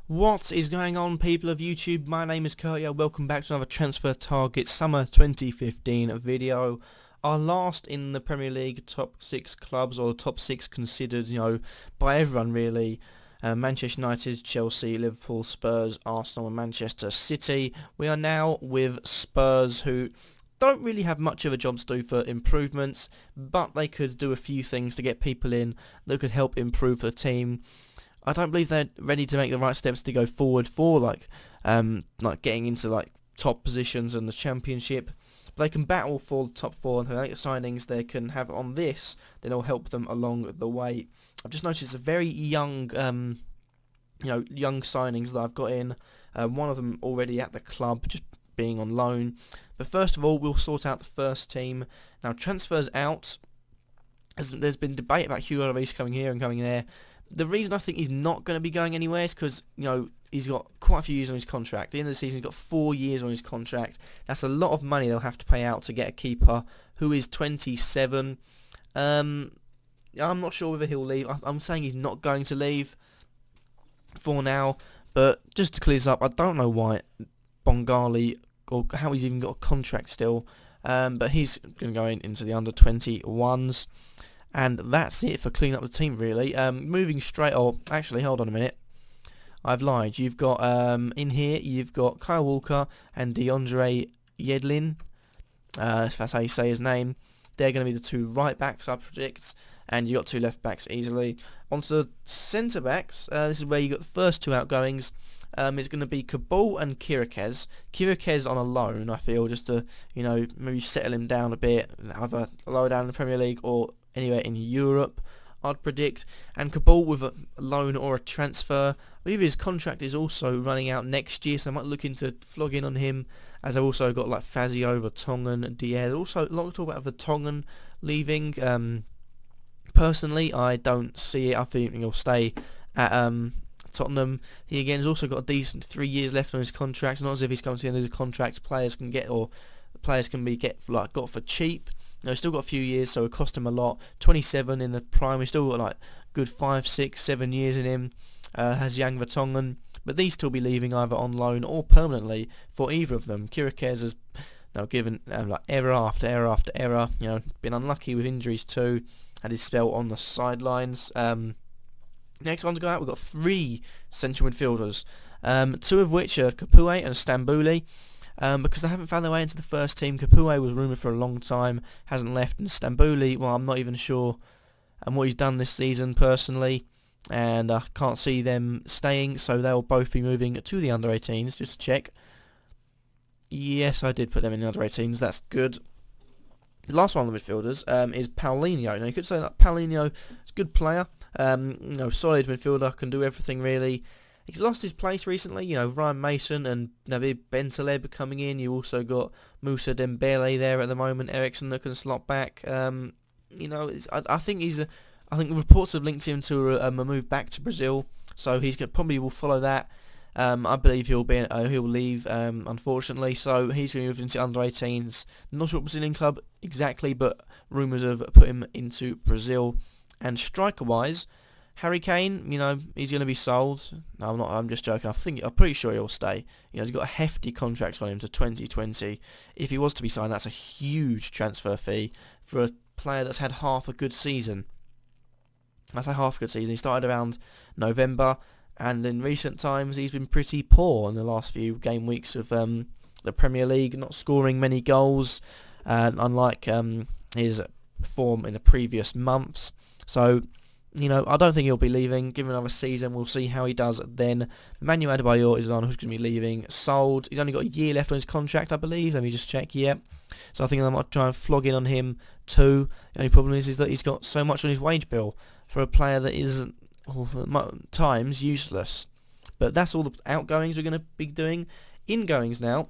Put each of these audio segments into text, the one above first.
What is going on, people of YouTube? My name is Kurtyoy. Welcome back to another Transfer Target Summer 2015 video. Our last in the Premier League top 6 clubs, or the top 6 considered, by everyone really. Manchester United, Chelsea, Liverpool, Spurs, Arsenal and Manchester City. We are now with Spurs, who don't really have much of a job to do for improvements, but they could do a few things to get people in that could help improve the team. I don't believe they're ready to make the right steps to go forward for like getting into top positions in the Championship. But they can battle for the top 4, and the signings they can have on this, then it'll help them along the way. I've just noticed a very young, young signings that I've got in. One of them already at the club, just being on loan. But first of all, we'll sort out the first team. Now, transfers out. There's been debate about Hugo Lloris coming here and coming there. The reason I think he's not going to be going anywhere is because, he's got quite a few years on his contract. At the end of the season, he's got 4 years on his contract. That's a lot of money they'll have to pay out to get a keeper who is 27. I'm not sure whether he'll leave. I'm saying he's not going to leave for now. But just to clear this up, I don't know why Bongali, or how he's even got a contract still. But he's going to go into the under-21s. And that's it for cleaning up the team, really. Moving straight... Oh, actually, hold on a minute. I've lied. You've got, in here, you've got Kyle Walker and DeAndre Yedlin. If that's how you say his name. They're going to be the 2 right-backs, I predict. And you've got 2 left-backs easily. Onto the centre-backs. This is where you got the first 2 outgoings. It's going to be Kabul and Kirikez. Kirikez on a loan, I feel, just to, maybe settle him down a bit. Either lower down in the Premier League or anywhere in Europe, I'd predict. And Kabul with a loan or a transfer. I believe his contract is also running out next year, so I might look into flogging on him. As I've also got Fazio, Vertonghen, and Diaz. Also, a lot of talk about Vertonghen leaving. Personally, I don't see it. I think he'll stay at Tottenham. He again has also got a decent 3 years left on his contract. It's not as if he's coming to the end of the contract. Players can got for cheap. He's still got a few years, so it cost him a lot. 27 in the prime. He's still got good 5, 6, 7 years in him. Has Yang Vertonghen, but these still be leaving either on loan or permanently for either of them. Kirikez has now given error after error after error. Been unlucky with injuries too. Had his spell on the sidelines. Next one to go out, we've got 3 central midfielders. 2 of which are Kurtyoy and Stambouli. Because they haven't found their way into the first team. Kurtyoy was rumoured for a long time, hasn't left, and Stambouli, well, I'm not even sure what he's done this season personally, and I can't see them staying, so they'll both be moving to the under-18s, just to check. Yes, I did put them in the under-18s, that's good. The last one of the midfielders is Paulinho. Now, you could say that Paulinho is a good player, solid midfielder, can do everything really. He's lost his place recently, Ryan Mason and Nabil Bentaleb coming in. You also got Moussa Dembele there at the moment, Ericsson that can slot back. I think I think reports have linked him to a move back to Brazil, so he's probably will follow that. I believe he'll leave, unfortunately, so he's going to move into under-18s. Not sure what Brazilian club exactly, but rumours have put him into Brazil. And striker-wise, Harry Kane, he's going to be sold. No, I'm just joking. I'm pretty sure he'll stay. He's got a hefty contract on him to 2020. If he was to be signed, that's a huge transfer fee for a player that's had half a good season. I say half a good season. He started around November, and in recent times he's been pretty poor in the last few game weeks of the Premier League, not scoring many goals, unlike his form in the previous months. So, I don't think he'll be leaving. Give him another season. We'll see how he does then. Manuel Adebayor is the one who's going to be leaving. Sold. He's only got a year left on his contract, I believe. Let me just check. Yeah. So I think I might try and flog in on him too. The only problem is that he's got so much on his wage bill for a player that is at times useless. But that's all the outgoings we're going to be doing. Ingoings now.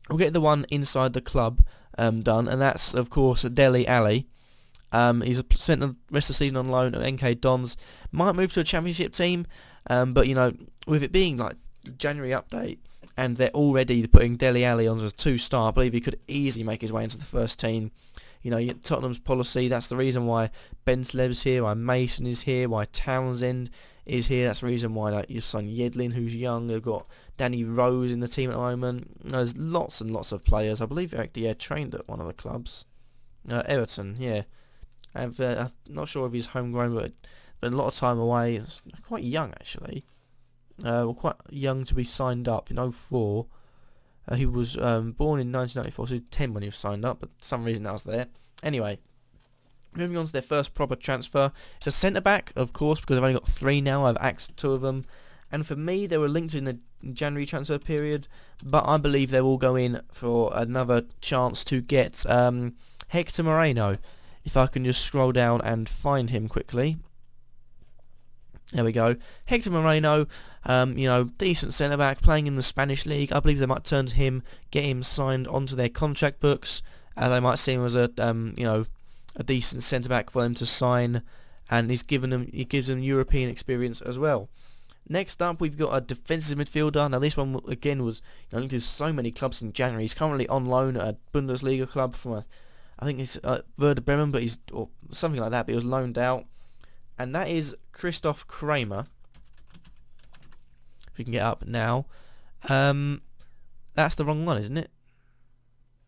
We'll get the one inside the club done, and that's, of course, Dele Alli. He's spent the rest of the season on loan at NK Dons. Might move to a championship team, but with it being January update, and they're already putting Dele Alli on as a 2-star, I believe he could easily make his way into the first team. Tottenham's policy, that's the reason why Bentaleb's here, why Mason is here, why Townsend is here. That's the reason why like your son Yedlin, who's young. They've got Danny Rose in the team at the moment. There's lots and lots of players. I believe actually trained at one of the clubs. Everton, yeah. I'm not sure if he's homegrown, but a lot of time away. It's quite young actually. Quite young to be signed up in '04. He was born in 1994, so he was 10 when he was signed up, but for some reason that was there. Anyway, moving on to their first proper transfer. It's a centre-back, of course, because I've only got 3 now. I've axed 2 of them. And for me, they were linked in the January transfer period, but I believe they will go in for another chance to get Hector Moreno. If I can just scroll down and find him quickly. There we go. Hector Moreno, decent centre-back, playing in the Spanish league. I believe they might turn to him, get him signed onto their contract books. They might see him as a decent centre-back for them to sign, and he gives them European experience as well. Next up, we've got a defensive midfielder. Now, this one again was linked to so many clubs in January. He's currently on loan at a Bundesliga club from I think it's Werder Bremen, or something like that. But he was loaned out. And that is Christoph Kramer. If we can get up now. That's the wrong one, isn't it?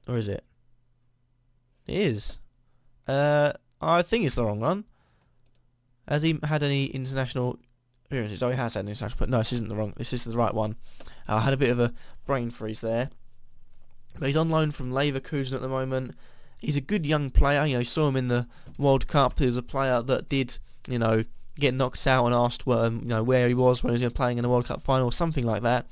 Or is it? It is. I think it's the wrong one. Has he had any international appearances? Oh, he has had an international, but no, this isn't the wrong. This is the right one. I had a bit of a brain freeze there. But he's on loan from Leverkusen at the moment. He's a good young player. You saw him in the World Cup. He was a player that did get knocked out and asked where he was when he was playing in the World Cup final or something like that.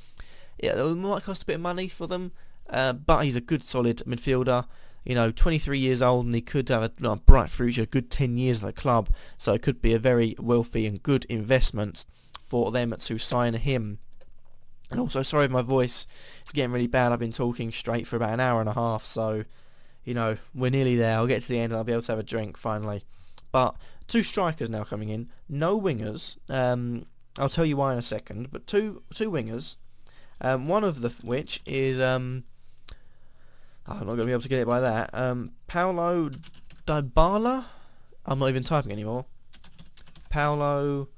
Yeah, it might cost a bit of money for them, but he's a good solid midfielder. 23 years old, and he could have a bright future, good 10 years at the club, so it could be a very wealthy and good investment for them to sign him. And also, sorry if my voice is getting really bad. I've been talking straight for about an hour and a half, so we're nearly there. I'll get to the end and I'll be able to have a drink finally. But 2 strikers now coming in. No wingers. I'll tell you why in a second. But two wingers. One of which is I'm not going to be able to get it by that. Paulo Dybala. I'm not even typing anymore. Paulo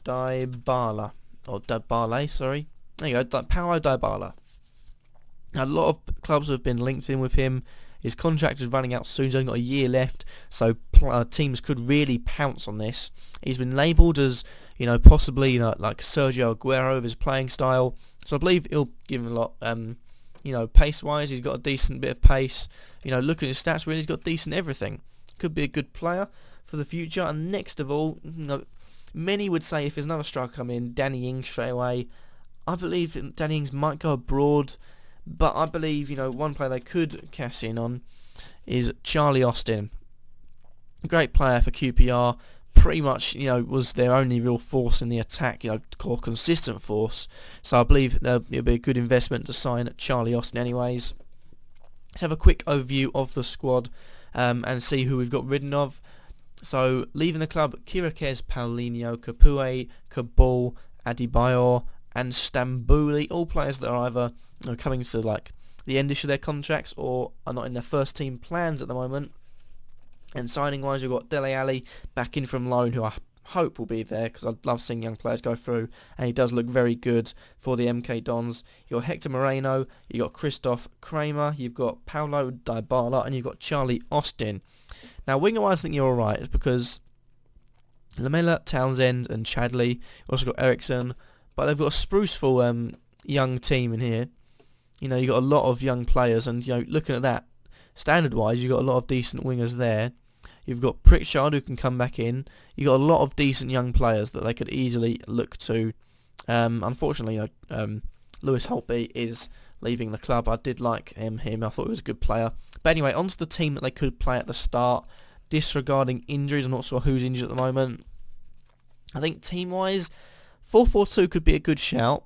Dybala, or Dybala, sorry. There you go. Paulo Dybala. A lot of clubs have been linked in with him. His contract is running out soon. He's only got a year left, so teams could really pounce on this. He's been labelled as, possibly like Sergio Aguero of his playing style. So I believe he'll give him a lot. Pace-wise, he's got a decent bit of pace. Looking at his stats, really, he's got decent everything. Could be a good player for the future. And next of all, many would say if there's another striker come in, Danny Ings straight away. I believe Danny Ings might go abroad. But I believe, one player they could cash in on is Charlie Austin. Great player for QPR. Pretty much, was their only real force in the attack, core consistent force. So I believe it'll be a good investment to sign Charlie Austin anyways. Let's have a quick overview of the squad and see who we've got rid of. So, leaving the club, Kirakes, Paulinho, Kapue, Kabul, Adebayor, and Stambouli. All players that are either coming to the endish of their contracts or are not in their first team plans at the moment. And signing wise, we've got Dele Alli back in from loan, who I hope will be there because I love seeing young players go through, and he does look very good for the MK Dons. You've got Hector Moreno, you've got Christoph Kramer, you've got Paulo Dybala, and you've got Charlie Austin. Now, winger wise, I think you're alright. It's because Lamela, Townsend, and Chadley. You've also got Ericsson, but they've got a spruceful young team in here. You've got a lot of young players, and looking at that, standard-wise, you've got a lot of decent wingers there. You've got Pritchard, who can come back in. You've got a lot of decent young players that they could easily look to. Unfortunately, Lewis Holtby is leaving the club. I did like him. I thought he was a good player. But anyway, onto the team that they could play at the start. Disregarding injuries, I'm not sure who's injured at the moment. I think team-wise, 4-4-2 could be a good shout.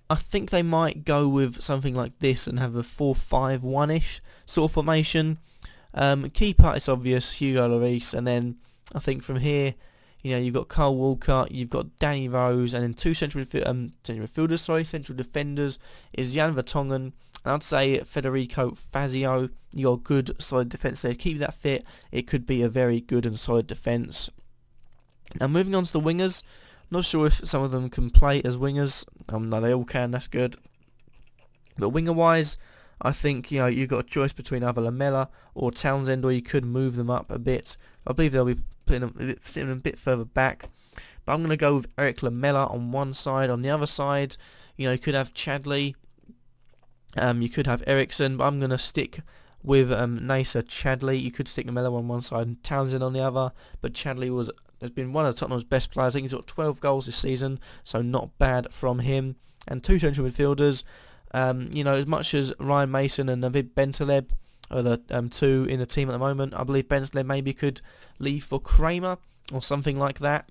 I think they might go with something like this and have a 4-5-1-ish sort of formation. Keeper, it's obvious, Hugo Lloris, and then I think from here, you've got Carl Walker, you've got Danny Rose, and then 2 central defenders is Jan Vertonghen, and I'd say Federico Fazio. You've got good solid defence there. Keep that fit. It could be a very good and solid defence. Now moving on to the wingers, not sure if some of them can play as wingers. No, they all can. That's good. But winger-wise, I think you've got a choice between either Lamela or Townsend, or you could move them up a bit. I believe they'll be sitting a bit further back. But I'm going to go with Eric Lamela on one side. On the other side, you could have Chadley. You could have Ericsson, but I'm going to stick with Nacer Chadley. You could stick Lamela on one side and Townsend on the other. But Chadley has been one of Tottenham's best players. I think he's got 12 goals this season, so not bad from him. And two central midfielders. As much as Ryan Mason and Navid Bentaleb are the two in the team at the moment, I believe Bentaleb maybe could leave for Kramer or something like that.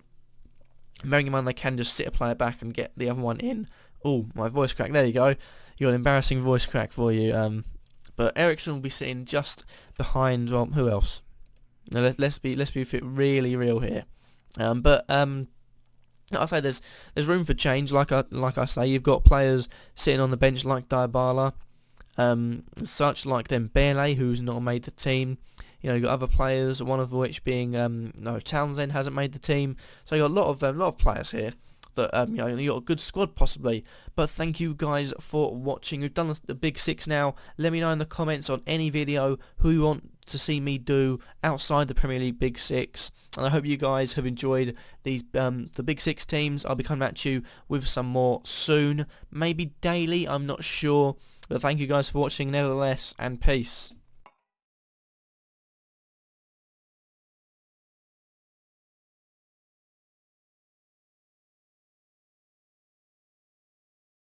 Bearing in mind they can just sit a player back and get the other one in. Oh, my voice crack. There you go. You got an embarrassing voice crack for you. But Ericsson will be sitting just behind. Well, who else? Now, let's be really real here. I say there's room for change. Like I say, you've got players sitting on the bench like Dybala, such like Dembele, who's not made the team. You've got other players, one of which being Townsend hasn't made the team. So you've got a lot of players here that you've got a good squad possibly. But thank you guys for watching. We've done the Big Six now. Let me know in the comments on any video who you want to see me do outside the Premier League Big Six, and I hope you guys have enjoyed these the Big Six teams. I'll be coming at you with some more soon, maybe daily, I'm not sure, but thank you guys for watching nevertheless, and peace.